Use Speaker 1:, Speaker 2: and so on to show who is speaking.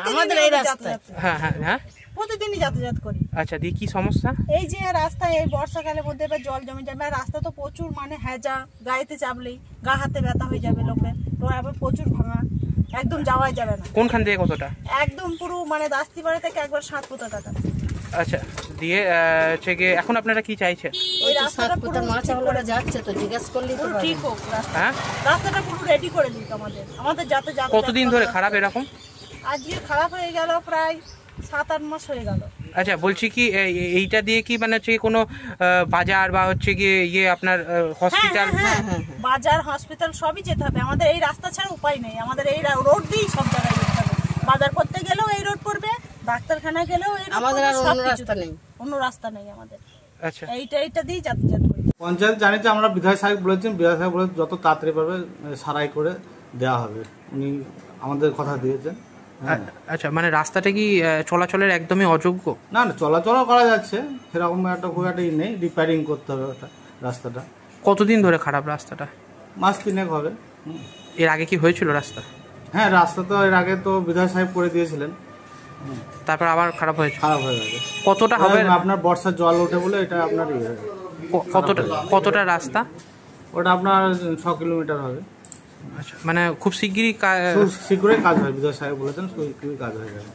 Speaker 1: আমাদের এই রাস্তা।
Speaker 2: হ্যাঁ হ্যাঁ হ্যাঁ,
Speaker 1: প্রতিদিনই যাতায়াত করি।
Speaker 2: আচ্ছা, দিয়ে কি সমস্যা?
Speaker 1: এই যে রাস্তায় এই বর্ষাকালের মধ্যে এবার জল জমে যাবে, আর রাস্তা তো প্রচুর মানে হেজা, গায়েতে চাপলেই গা হাতে ব্যথা হয়ে যাবে লোকের, তো আবার প্রচুর ভাঙা, একদম যাওয়াই যাবে না।
Speaker 2: কোনখান থেকে কতটা?
Speaker 1: একদম পুরো মানে দাস্তিপাড়া থেকে একবার 7 টাকা।
Speaker 2: আচ্ছা, দিয়ে হচ্ছে গিয়ে এখন আপনারা কি চাইছেন?
Speaker 1: এই রাস্তাটা পুরো
Speaker 3: মাছাওয়ালারা যাচ্ছে তো জিজ্ঞেস করলি তো
Speaker 1: ঠিক হোক রাস্তা,
Speaker 2: হ্যাঁ,
Speaker 1: রাস্তাটা পুরো রেডি করে দিত আমাদের যাতে যাতে।
Speaker 2: কতদিন ধরে খারাপ এরকম?
Speaker 1: আজকে খারাপ হয়ে গেল প্রায় 7-8 মাস হয়ে গেল।
Speaker 2: আচ্ছা, বলছি কি এইটা দিয়ে কি মানে হচ্ছে কোনো বাজার বা হচ্ছে গিয়ে ইয়ে আপনার হসপিটাল?
Speaker 1: হ্যাঁ, বাজার হসপিটাল সবই যেতে হবে, আমাদের এই রাস্তা ছাড়া উপায় নেই, আমাদের এই রোড দিয়েই সব জায়গায় যেতে হবে। বাজার করতে গেলেও এই রোড পড়বে, ডাক্তারখানা গেলেও এই রোড,
Speaker 3: আমাদের আর অন্য রাস্তা নেই,
Speaker 1: অন্য রাস্তা নেই আমাদের।
Speaker 2: আচ্ছা,
Speaker 1: এইটা দিয়েই যাতায়াত করি।
Speaker 4: পঞ্চায়েত জানিয়েছে, আমরা বিধায়ক সাহেব বলেছেন, বিধায়ক সাহেব বলে যত তাড়াতাড়ি পারবে সারাই করে দেওয়া হবে, উনি আমাদের কথা দিয়েছেন। হ্যাঁ।
Speaker 2: আচ্ছা, মানে রাস্তাটা কি চলাচলের একদমই অযোগ্য?
Speaker 4: না না, চলাচলও করা যাচ্ছে, সেরকম একটা খুব একটা নেই, রিপেয়ারিং করতে হবে ওটা রাস্তাটা।
Speaker 2: কতদিন ধরে খারাপ রাস্তাটা?
Speaker 4: মাস 3 হবে।
Speaker 2: এর আগে কি হয়েছিল রাস্তা?
Speaker 4: হ্যাঁ, রাস্তা তো এর আগে তো বিধায়ক সাহেব করে দিয়েছিলেন,
Speaker 2: তারপর আবার খারাপ হয়েছে?
Speaker 4: খারাপ হয়ে গেছে।
Speaker 2: কতটা হবে?
Speaker 4: আপনার বর্ষার জল ওঠে বলে এটা আপনার
Speaker 2: কতটা রাস্তা?
Speaker 4: ওটা আপনার 6 কিলোমিটার হবে।
Speaker 2: আচ্ছা, মানে খুব শিগগিরই
Speaker 4: শীঘ্রই কাজ হয়, বিধায়ক সাহেব বলেছেন শীঘ্রই কাজ হয়ে যাবে।